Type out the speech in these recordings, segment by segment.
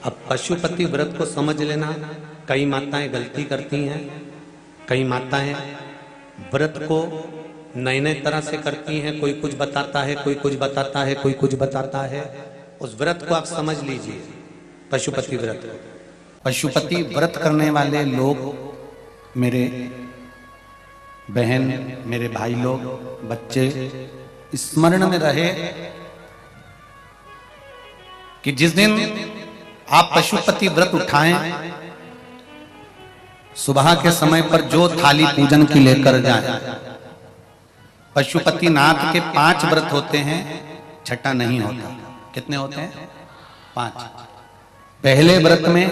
अब पशुपति व्रत को समझ लेना। कई माताएं गलती करती हैं, कई माताएं व्रत को नए नए तरह से करती हैं। कोई कुछ बताता है, कोई कुछ बताता है, कोई कुछ बताता है। उस व्रत को आप समझ लीजिए, पशुपति व्रत। पशुपति व्रत करने वाले लोग, मेरे बहन, मेरे भाई लोग, बच्चे स्मरण में रहे कि जिस दिन आप पशुपति व्रत उठाएं, सुबह के समय पर जो थाली पूजन की लेकर जाए। पशुपति नाथ के 5 व्रत होते हैं, छठा नहीं होता। कितने होते हैं? 5। पहले व्रत में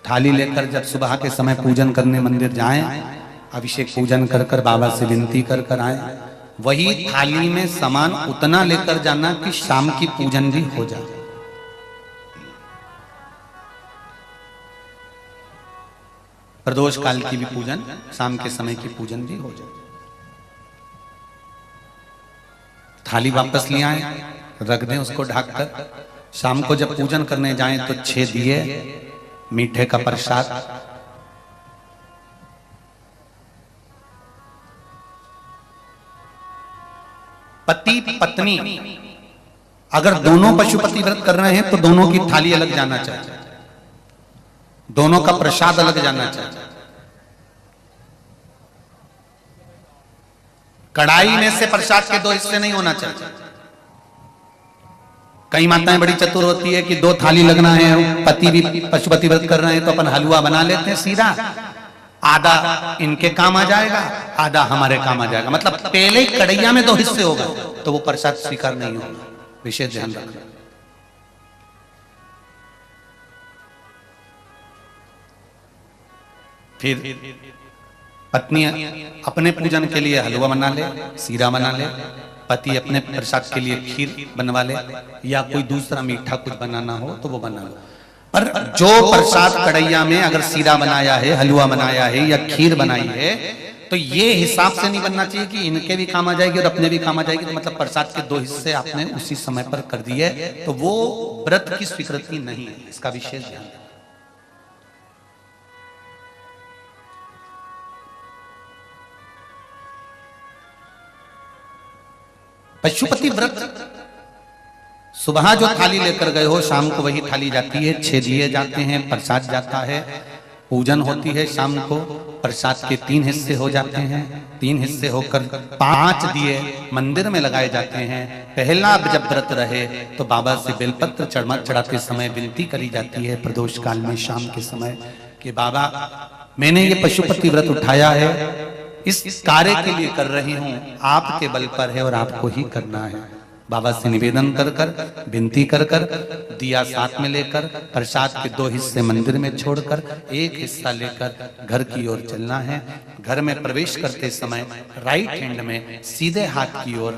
थाली लेकर जब सुबह के समय पूजन करने मंदिर जाएं, अभिषेक पूजन कर कर बाबा से विनती कर कर आए। वही थाली में सामान उतना लेकर जाना कि शाम की पूजन भी हो जाए। प्रदोष काल की भी पूजन, शाम के समय की पूजन भी हो जाए। थाली वापस ले आए, रख दें उसको ढककर। शाम को जब पूजन करने जाएं तो 6 दिए, मीठे का प्रसाद। पति पत्नी अगर दोनों पशुपति व्रत कर रहे हैं तो दोनों की थाली अलग जाना चाहिए, दोनों का प्रसाद अलग जाना चाहिए। कढ़ाई में से प्रसाद के 2 हिस्से नहीं होना चाहिए। कई माताएं बड़ी चतुर होती है कि 2 थाली लगना है, पति भी पशुपति व्रत कर रहे हैं तो अपन हलवा बना लेते हैं सीधा, आधा इनके काम आ जाएगा, आधा हमारे काम आ जाएगा। मतलब पहले ही कढ़ैया में 2 हिस्से होगा तो वो प्रसाद स्वीकार नहीं होगा। विशेष ध्यान रखना। फिर पत्नी अपने पूजन के लिए हलवा बना ले, सीरा बना ले, पति अपने प्रसाद के लिए खीर बनवा ले, या कोई दूसरा मीठा कुछ बनाना हो तो वो बना लो। पर जो प्रसाद कढ़ैया में अगर सीरा बनाया है, हलवा बनाया है या खीर बनाई है, तो ये हिसाब से नहीं बनना चाहिए कि इनके भी काम आ जाएगी और अपने भी काम आ जाएगी। तो मतलब प्रसाद के 2 हिस्से आपने उसी समय पर कर दिए, तो वो व्रत की स्वीकृति नहीं है। इसका विशेष ध्यान। पशुपति व्रत सुबह जो थाली लेकर गए हो, शाम को वही थाली जाती है। 6 दिए जाते हैं, प्रसाद जाता है, पूजन होती है। शाम को प्रसाद के 3 हिस्से हो जाते हैं। 3 हिस्से होकर 5 दिए मंदिर में लगाए जाते हैं। पहला जब व्रत रहे तो बाबा से बेलपत्र चढ़ाते समय विनती करी जाती है प्रदोष काल में शाम के समय कि बाबा, मैंने ये पशुपति व्रत उठाया है, इस कार्य के लिए कर रही हूं, आपके बल पर है और आपको ही करना है। बाबा से निवेदन कर कर, विनती कर कर, दिया साथ में लेकर, प्रसाद के 2 हिस्से मंदिर में छोड़कर 1 हिस्सा लेकर घर की ओर चलना है। घर में प्रवेश करते समय राइट हैंड में सीधे हाथ की ओर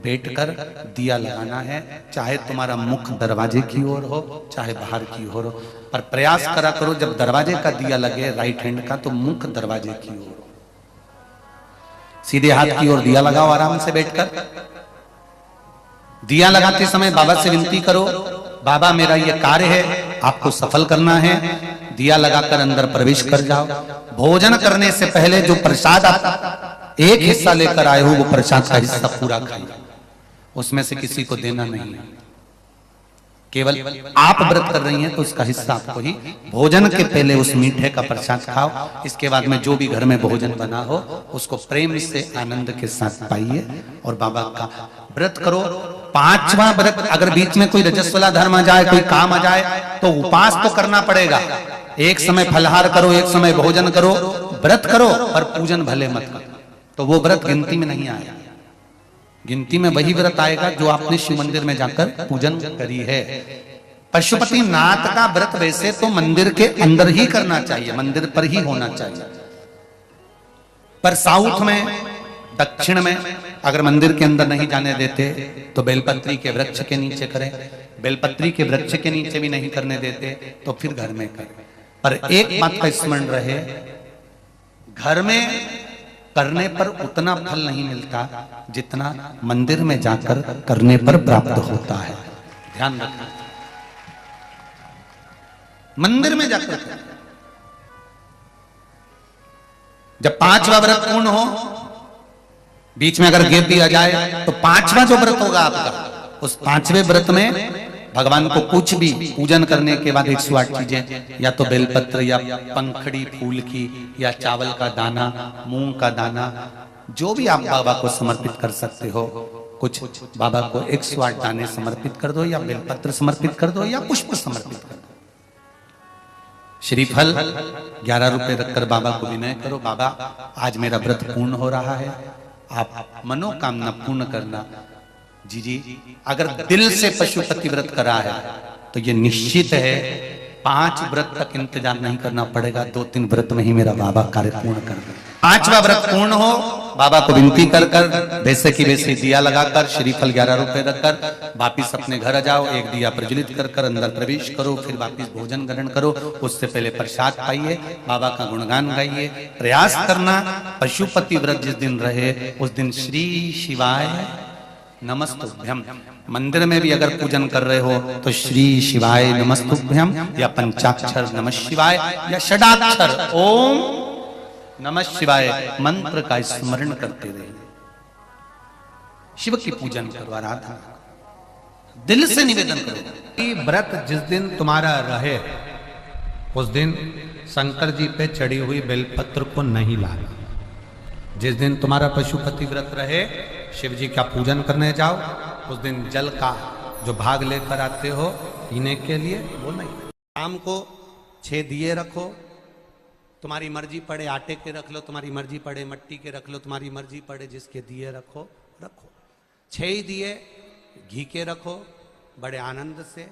बैठकर दिया लगाना है। चाहे तुम्हारा मुख दरवाजे की ओर हो, चाहे बाहर की ओर हो, पर प्रयास करा करो जब दरवाजे का दिया लगे राइट हैंड का, तो मुख दरवाजे की ओर। सीधे हाथ की ओर दिया लगाओ आराम से बैठकर। दिया लगाते समय बाबा से विनती करो, बाबा मेरा ये कार्य है, आपको सफल करना है। दिया लगाकर अंदर प्रवेश कर जाओ। भोजन करने से पहले जो प्रसाद आप 1 हिस्सा लेकर आए हो, वो प्रसाद का हिस्सा पूरा खाइए, उसमें से किसी को देना नहीं है। केवल आप व्रत कर रही हैं तो उसका हिस्सा आपको ही। भोजन के पहले उस मीठे का प्रसाद खाओ। इसके बाद में जो भी घर में भोजन बना हो उसको प्रेम से आनंद के साथ पाइए और बाबा का व्रत करो। 5वां व्रत अगर बीच में कोई रजस्वला धर्म आ जाए, कोई काम आ जाए, तो उपास तो करना पड़ेगा। एक समय फलहार करो, एक समय भोजन करो, व्रत करो, और पूजन भले मत करो। तो वो व्रत गिनती में नहीं आएगा। गिनती में वही व्रत आएगा जो आपने शिव मंदिर में जाकर पूजन करी है। पशुपति नाथ का व्रत वैसे तो मंदिर के अंदर ही करना चाहिए, मंदिर पर ही होना चाहिए। पर साउथ में, दक्षिण में अगर मंदिर के अंदर नहीं जाने देते तो बेलपत्री के वृक्ष के नीचे करें। बेलपत्री के वृक्ष के नीचे भी नहीं करने देते तो फिर घर में करें। पर एक बात का स्मरण रहे, घर में करने पर उतना फल नहीं मिलता जितना मंदिर में जाकर करने पर प्राप्त होता है। ध्यान रखना। मंदिर में जाकर करिए। जब 5वां व्रत पूर्ण हो, बीच में अगर गैप दिया जाए तो 5वां जो व्रत होगा आपका, उस 5वें व्रत में भगवान को कुछ भी पूजन करने के बाद 108 चीजें, या तो बेलपत्र या पंखड़ी फूल की या चावल का दाना, मूंग का दाना, जो भी आप बाबा को समर्पित कर सकते हो, कुछ बाबा को 108 दाने समर्पित कर दो, या बेलपत्र समर्पित कर दो, या पुष्प समर्पित कर दो। श्रीफल 11 रुपए रखकर बाबा को विनय करो, बाबा आज मेरा व्रत पूर्ण हो रहा है, आप मनोकामना पूर्ण करना। जी, अगर दिल से पशुपति व्रत करा है तो ये निश्चित है 5 व्रत तक इंतजार नहीं करना पड़ेगा, 2-3 व्रत में ही मेरा बाबा कार्य पूर्ण कर दे। 5वां व्रत पूर्ण हो, बाबा को विनती कर कर वैसे की वैसे दिया लगाकर, श्रीफल 11 रुपए रखकर वापिस अपने घर आ जाओ। एक दिया प्रज्वलित कर कर अंदर प्रवेश करो, फिर वापिस भोजन ग्रहण करो। उससे पहले प्रसाद पाइए, बाबा का गुणगान गाइए। प्रयास करना पशुपति व्रत जिस दिन रहे उस दिन श्री शिवाय नमस्तुभ्यम। मंदिर में भी अगर पूजन कर रहे हो तो श्री शिवाय नमस्तुभ्यम या पंचाक्षर नमः शिवाय या षडाक्षर ओम नमः शिवाय मंत्र का स्मरण करते रहे। शिव की पूजन करो, आराधना दिल से निवेदन करो। व्रत जिस दिन तुम्हारा रहे उस दिन शंकर जी पे चढ़ी हुई बेलपत्र को नहीं लाना। जिस दिन तुम्हारा पशुपति व्रत रहे, शिव जी का पूजन करने जाओ, उस दिन जल का जो भाग लेकर आते हो पीने के लिए, वो नहीं। शाम को 6 दिए रखो, तुम्हारी मर्जी पड़े आटे के रख लो, तुम्हारी मर्जी पड़े मट्टी के रख लो, तुम्हारी मर्जी पड़े जिसके दिए रखो। 6 ही दिए घी के रखो, बड़े आनंद से।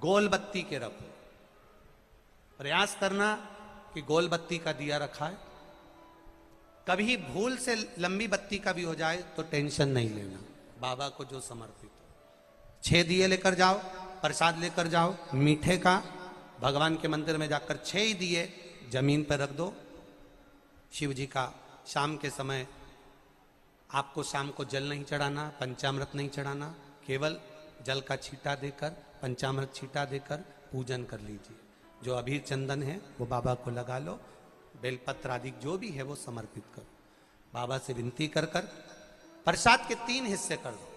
गोल बत्ती के रखो, प्रयास करना कि गोल बत्ती का दिया रखा है। कभी भूल से लंबी बत्ती का भी हो जाए तो टेंशन नहीं लेना, बाबा को जो समर्पित हो। 6 दिए लेकर जाओ, प्रसाद लेकर जाओ मीठे का। भगवान के मंदिर में जाकर 6 ही दिए जमीन पर रख दो। शिव जी का शाम के समय आपको शाम को जल नहीं चढ़ाना, पंचामृत नहीं चढ़ाना, केवल जल का छींटा देकर, पंचामृत छींटा देकर पूजन कर लीजिए। जो अबीर चंदन है वो बाबा को लगा लो, बेलपत्र आदि जो भी है वो समर्पित करो। बाबा से विनती कर कर प्रसाद के 3 हिस्से कर दो।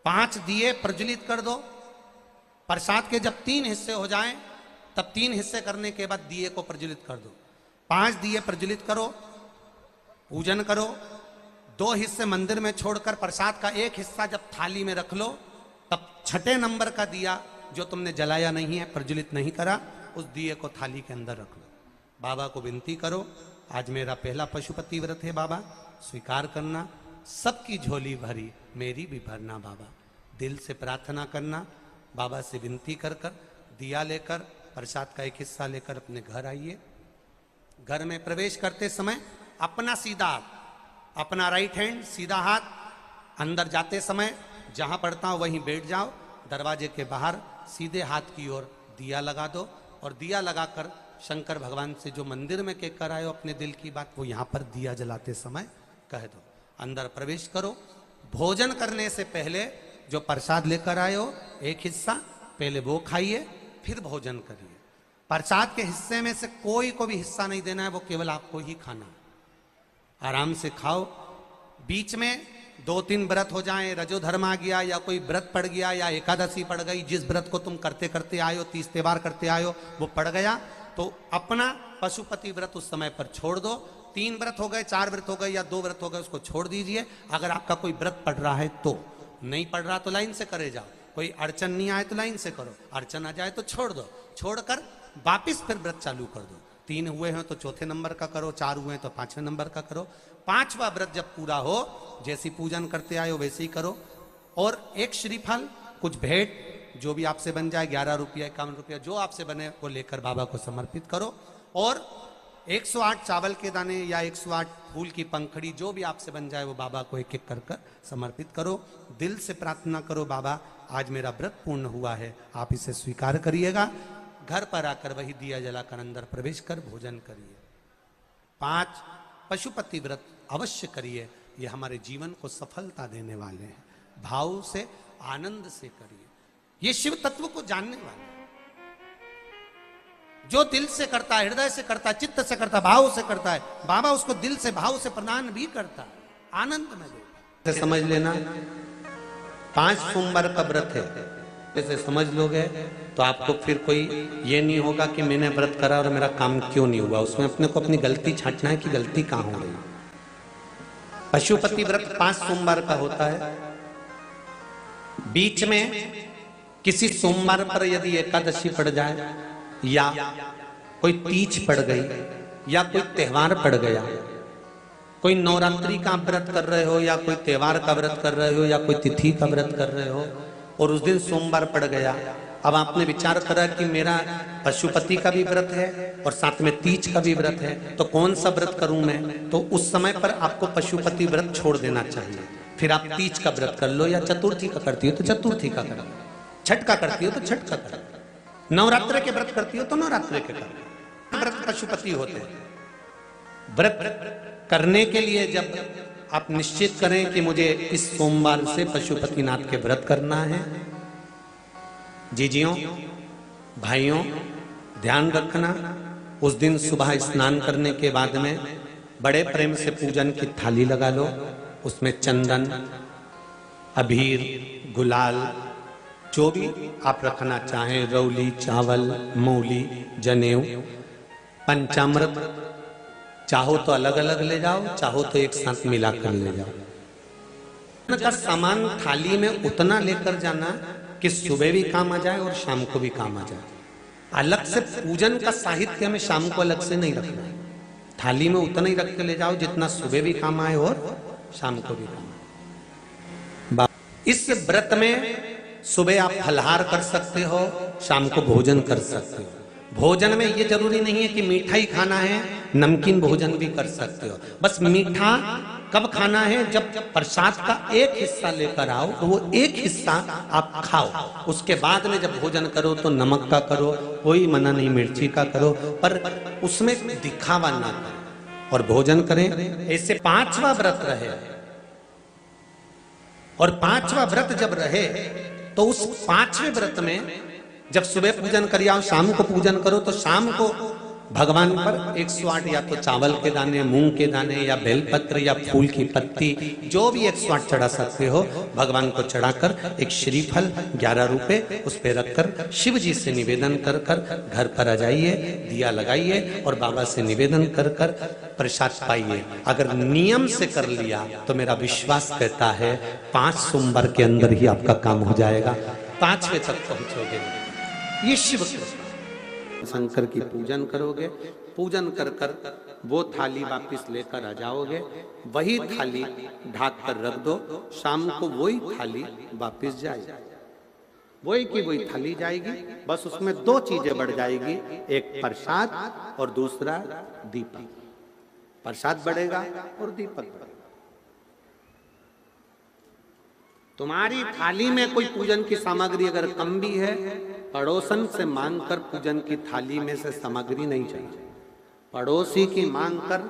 5 दिए प्रज्वलित कर दो। प्रसाद के जब 3 हिस्से हो जाएं, तब 3 हिस्से करने के बाद दिए को प्रज्वलित कर दो। 5 दिए प्रज्वलित करो, पूजन करो। 2 हिस्से मंदिर में छोड़कर प्रसाद का 1 हिस्सा जब थाली में रख लो, तब 6ठे नंबर का दिया जो तुमने जलाया नहीं है, प्रज्वलित नहीं करा, उस दिए को थाली के अंदर रख लो। बाबा को विनती करो, आज मेरा पहला पशुपति व्रत है बाबा, स्वीकार करना। सबकी झोली भरी, मेरी भी भरना बाबा। दिल से प्रार्थना करना, बाबा से विनती कर कर दिया लेकर प्रसाद का 1 हिस्सा लेकर अपने घर आइए। घर में प्रवेश करते समय अपना सीधा हाथ, अपना राइट हैंड सीधा हाथ, अंदर जाते समय जहां पड़ता हो वहीं बैठ जाओ। दरवाजे के बाहर सीधे हाथ की ओर दिया लगा दो, और दिया लगाकर शंकर भगवान से जो मंदिर में कहकर आए हो अपने दिल की बात, वो यहाँ पर दिया जलाते समय कह दो। अंदर प्रवेश करो। भोजन करने से पहले जो प्रसाद लेकर आए हो 1 हिस्सा पहले वो खाइए, फिर भोजन करिए। प्रसाद के हिस्से में से कोई को भी हिस्सा नहीं देना है, वो केवल आपको ही खाना है। आराम से खाओ। बीच में 2-3 व्रत हो जाएं, रजो धर्म आ गया या कोई व्रत पड़ गया या एकादशी पड़ गई, जिस व्रत को तुम करते करते आए हो, 30 त्योहार करते आए हो, वो पड़ गया, तो अपना पशुपति व्रत उस समय पर छोड़ दो। 3 व्रत हो गए, 4 व्रत हो गए या 2 व्रत हो गए, उसको छोड़ दीजिए। अगर आपका कोई व्रत पड़ रहा है तो, नहीं पड़ रहा तो लाइन से करे जाओ। कोई अड़चन नहीं आए तो लाइन से करो, अड़चन आ जाए तो छोड़ दो। छोड़कर वापिस फिर व्रत चालू कर दो। 3 हुए हैं तो 4थे नंबर का करो, 4 हुए हैं तो 5वें नंबर का करो। 5वां व्रत जब पूरा हो, जैसी पूजन करते आए हो वैसे ही करो। और 1 श्रीफल, कुछ भेंट जो भी आपसे बन जाए, 11 रुपया 51 रुपया जो आपसे बने वो लेकर बाबा को समर्पित करो। और 108 चावल के दाने या 108 फूल की पंखड़ी जो भी आपसे बन जाए वो बाबा को 1-1 कर कर समर्पित करो। दिल से प्रार्थना करो, बाबा आज मेरा व्रत पूर्ण हुआ है, आप इसे स्वीकार करिएगा। घर पर आकर वही दिया जलाकर अंदर प्रवेश कर भोजन करिए। 5 पशुपति व्रत अवश्य करिए, ये हमारे जीवन को सफलता देने वाले हैं। भाव से, आनंद से करिए, ये शिव तत्व को जानने वाले हैं। जो दिल से करता है, हृदय से करता है, चित्त से करता है, भाव से करता है, बाबा उसको दिल से भाव से प्रदान भी करता है, आनंद में देता है। समझ लेना 5 सोमवार का व्रत है, जैसे समझ लोगे तो आपको फिर कोई ये नहीं होगा कि मैंने व्रत करा और मेरा काम क्यों नहीं हुआ। उसमें अपने को अपनी गलती छांटना है कि गलती कहां हो गई। पशुपति व्रत 5 सोमवार का होता है। बीच में किसी सोमवार पर यदि एकादशी पड़ जाए या कोई तीज पड़ गई या कोई त्योहार पड़ गया, कोई नवरात्रि का व्रत कर रहे हो या कोई त्योहार का व्रत कर रहे हो या कोई तिथि का व्रत कर रहे हो और उस दिन सोमवार पड़ गया, अब आपने विचार करा कि मेरा पशुपति का भी व्रत है और साथ में तीज का भी व्रत है, तो कौन सा व्रत करूं मैं? तो उस समय पर आपको पशुपति व्रत छोड़ देना चाहिए। फिर आप तीज का व्रत कर लो या चतुर्थी का करती हो तो चतुर्थी का करो, छठ का करती हो तो छठ का करो, नवरात्र के व्रत करती हो तो नवरात्र के करो। व्रत पशुपति होते हैं। व्रत करने के लिए जब आप निश्चित करें कि मुझे इस सोमवार से पशुपतिनाथ के व्रत करना है, जीजियों भाइयों ध्यान रखना, उस दिन सुबह स्नान करने के बाद में बड़े प्रेम से पूजन की थाली लगा लो, उसमें चंदन, अबीर, गुलाल, जो भी आप रखना चाहें, रौली, चावल, मौली, जनेऊ, पंचामृत, चाहो तो अलग अलग ले जाओ, चाहो तो एक साथ मिलाकर ले जाओ। का सामान थाली में उतना लेकर जाना कि सुबह भी काम आ जाए और शाम को भी काम आ जाए। अलग से पूजन का साहित्य में शाम को अलग से नहीं रखना है, थाली में उतना ही रख के ले जाओ जितना सुबह भी काम आए और शाम को भी काम आए। इस व्रत में सुबह आप फलहार कर सकते हो, शाम को भोजन कर सकते हो। भोजन में ये जरूरी नहीं है कि मीठा ही खाना है, नमकीन भोजन भी कर सकते हो। बस मीठा कब खाना है? जब प्रसाद का एक हिस्सा लेकर आओ तो वो एक हिस्सा आप खाओ, उसके बाद में जब भोजन करो तो नमक का करो, कोई मना नहीं मिर्ची का करो, पर उसमें दिखावा ना करो और भोजन करें। ऐसे 5वां व्रत रहे और 5वां व्रत जब रहे तो उस 5वें व्रत में जब सुबह पूजन करिए और शाम को पूजन करो तो शाम को भगवान पर 108 या तो चावल के दाने, मूंग के दाने या बेलपत्र या फूल की पत्ती, जो भी 108 चढ़ा सकते हो भगवान को चढ़ाकर एक श्रीफल 11 रुपए उस पे रखकर शिव जी से निवेदन कर कर घर पर आ जाइए, दिया लगाइए और बाबा से निवेदन कर कर प्रसाद पाइए। अगर नियम से कर लिया तो मेरा विश्वास कहता है 5 सोमवार के अंदर ही आपका काम हो जाएगा, 5वें तक पहुंचोगे। ये शिव शंकर की पूजन करोगे, पूजन कर कर वो थाली वापिस लेकर आ जाओगे, वही थाली ढाक कर रख दो, शाम को वही थाली वापिस जाएगी, वही की वही थाली जाएगी। बस उसमें 2 चीजें बढ़ जाएगी, एक प्रसाद और दूसरा दीपक। प्रसाद बढ़ेगा और दीपक बढ़ेगा। तुम्हारी थाली में कोई पूजन की सामग्री अगर कम भी है, पड़ोसन से मांगकर पूजन की थाली में से सामग्री नहीं चाहिए। पड़ोसी की मांग कर,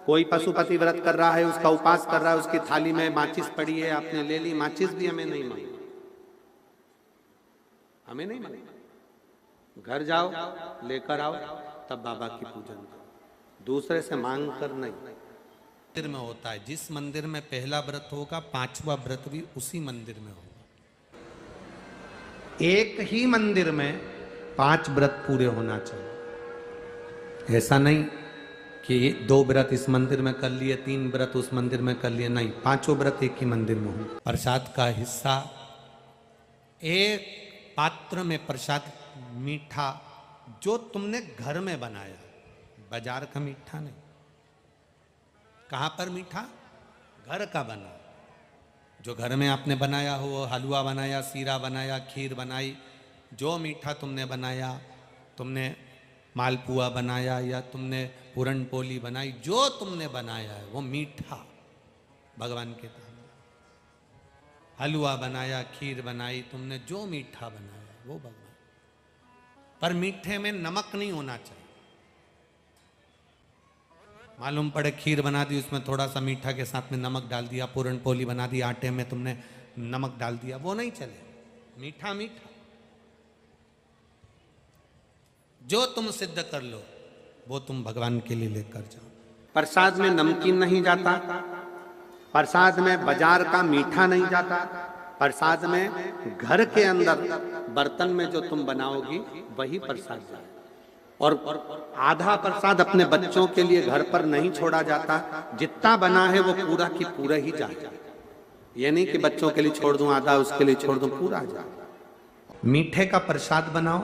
कोई पशुपति व्रत कर रहा है, उसका उपास कर रहा है, उसकी थाली में माचिस पड़ी है, आपने ले ली, माचिस भी हमें नहीं मांगी, हमें नहीं मांगी। घर जाओ लेकर आओ, तब बाबा की पूजन करो, दूसरे से मांग कर नहीं। मंदिर में होता है, जिस मंदिर में पहला व्रत होगा 5वां व्रत भी उसी मंदिर में होगा। एक ही मंदिर में 5 व्रत पूरे होना चाहिए। ऐसा नहीं कि 2 व्रत इस मंदिर में कर लिए, 3 व्रत उस मंदिर में कर लिए, नहीं, 5 व्रत एक ही मंदिर में हो। प्रसाद का हिस्सा एक पात्र में, प्रसाद मीठा जो तुमने घर में बनाया, बाजार का मीठा नहीं। कहां पर मीठा? घर का बना, जो घर में आपने बनाया हो, हलवा बनाया, सीरा बनाया, खीर बनाई, जो मीठा तुमने बनाया, तुमने मालपुआ बनाया या तुमने पूरन पोली बनाई, जो तुमने बनाया है वो मीठा भगवान के सामने। हलवा बनाया, खीर बनाई, तुमने जो मीठा बनाया वो भगवान। पर मीठे में नमक नहीं होना चाहिए। मालूम पड़े खीर बना दी, उसमें थोड़ा सा मीठा के साथ में नमक डाल दिया, पूरन पोली बना दी, आटे में तुमने नमक डाल दिया, वो नहीं चले। मीठा मीठा। जो तुम सिद्ध कर लो वो तुम भगवान के लिए लेकर जाओ। प्रसाद में नमकीन नहीं जाता, प्रसाद में बाजार का मीठा नहीं जाता, प्रसाद में घर के अंदर बर्तन में जो तुम बनाओगी वही प्रसाद जाए। और आधा प्रसाद अपने बच्चों के लिए घर पर नहीं छोड़ा जाता, जितना बना है वो पूरा की पूरा ही जाए। ये नहीं कि बच्चों के लिए छोड़ दूं आधा, उसके लिए छोड़ दूं, पूरा जाए। मीठे का प्रसाद बनाओ,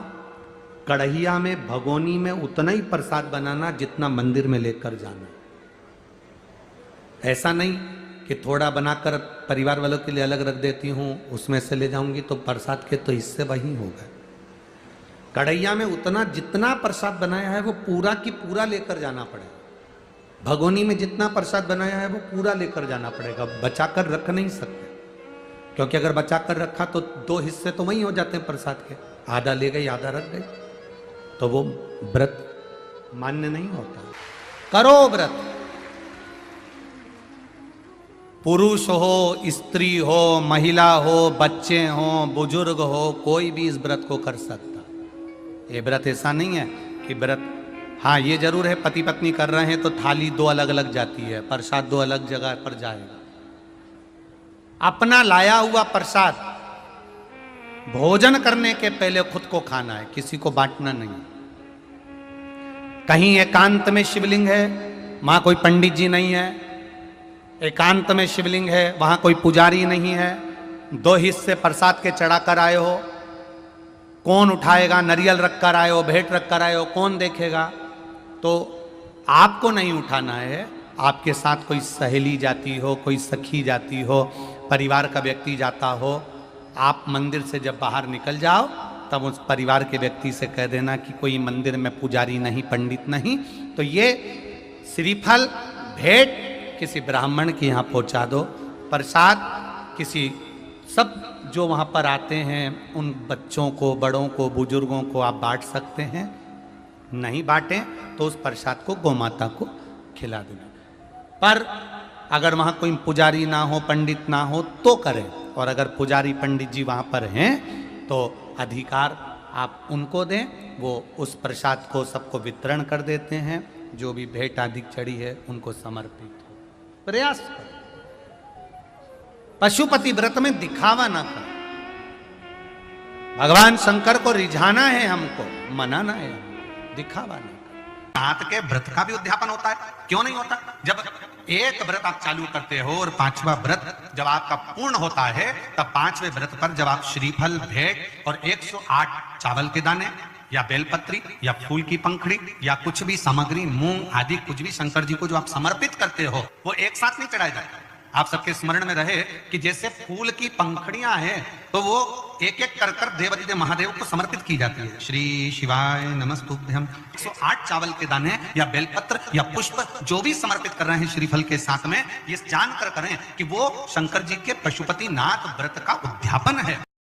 कढ़ैया में भगोनी में उतना ही प्रसाद बनाना जितना मंदिर में लेकर जाना। ऐसा नहीं कि थोड़ा बनाकर परिवार वालों के लिए अलग रख देती हूँ, उसमें से ले जाऊंगी तो प्रसाद के तो हिस्से वही हो गए। कढ़ैया में उतना जितना प्रसाद बनाया है वो पूरा की पूरा लेकर जाना पड़ेगा। भगोनी में जितना प्रसाद बनाया है वो पूरा लेकर जाना पड़ेगा, बचाकर रख नहीं सकते, क्योंकि अगर बचाकर रखा तो दो हिस्से तो वही हो जाते हैं प्रसाद के, आधा ले गई आधा रख गई, तो वो व्रत मान्य नहीं होता। करो व्रत, पुरुष हो, स्त्री हो, महिला हो, बच्चे हो, बुजुर्ग हो, कोई भी इस व्रत को कर सकता। ये व्रत ऐसा नहीं है कि व्रत, हाँ ये जरूर है पति पत्नी कर रहे हैं तो थाली दो अलग अलग जाती है, प्रसाद दो अलग जगह पर जाएगा। अपना लाया हुआ प्रसाद भोजन करने के पहले खुद को खाना है, किसी को बांटना नहीं। कहीं एकांत में शिवलिंग है, वहां कोई पंडित जी नहीं है, एकांत में शिवलिंग है, वहां कोई पुजारी नहीं है, दो हिस्से प्रसाद के चढ़ा कर आए हो, कौन उठाएगा? नरियल रख कर आए हो, भेंट रख कर आए हो, कौन देखेगा? तो आपको नहीं उठाना है, आपके साथ कोई सहेली जाती हो, कोई सखी जाती हो, परिवार का व्यक्ति जाता हो, आप मंदिर से जब बाहर निकल जाओ तब उस परिवार के व्यक्ति से कह देना कि कोई मंदिर में पुजारी नहीं, पंडित नहीं, तो ये श्रीफल भेंट किसी ब्राह्मण के यहाँ पहुँचा दो, प्रसाद किसी सब जो वहाँ पर आते हैं उन बच्चों को, बड़ों को, बुजुर्गों को आप बांट सकते हैं। नहीं बांटें तो उस प्रसाद को गौमाता को खिला देना। पर अगर वहाँ कोई पुजारी ना हो, पंडित ना हो तो करें, और अगर पुजारी पंडित जी वहाँ पर हैं तो अधिकार आप उनको दें, वो उस प्रसाद को सबको वितरण कर देते हैं, जो भी भेंट आदि चढ़ी है उनको समर्पित हो। प्रयास करें, पशुपति व्रत में दिखावा ना करें। भगवान शंकर को रिझाना है हमको, मनाना है, दिखावा नहीं। हाथ के व्रत का भी उद्यापन होता है, क्यों नहीं होता? जब एक व्रत आप चालू करते हो और पांचवा व्रत जब आपका पूर्ण होता है, तब पांचवें व्रत पर जब आप श्रीफल, भेंट और 108 चावल के दाने या बेलपत्री या फूल की पंखड़ी या कुछ भी सामग्री, मूंग आदि कुछ भी शंकर जी को जो आप समर्पित करते हो वो एक साथ नहीं चढ़ाया जाता। आप सबके स्मरण में रहे कि जैसे फूल की पंखड़ियां हैं तो वो एक एक कर कर देवादिदेव महादेव को समर्पित की जाती है। श्री शिवाय नमस्तुभ्यम। 108 चावल के दाने या बेलपत्र या पुष्प जो भी समर्पित कर रहे हैं श्रीफल के साथ में, ये जानकर करें कि वो शंकर जी के पशुपति नाथ व्रत का उद्यापन है।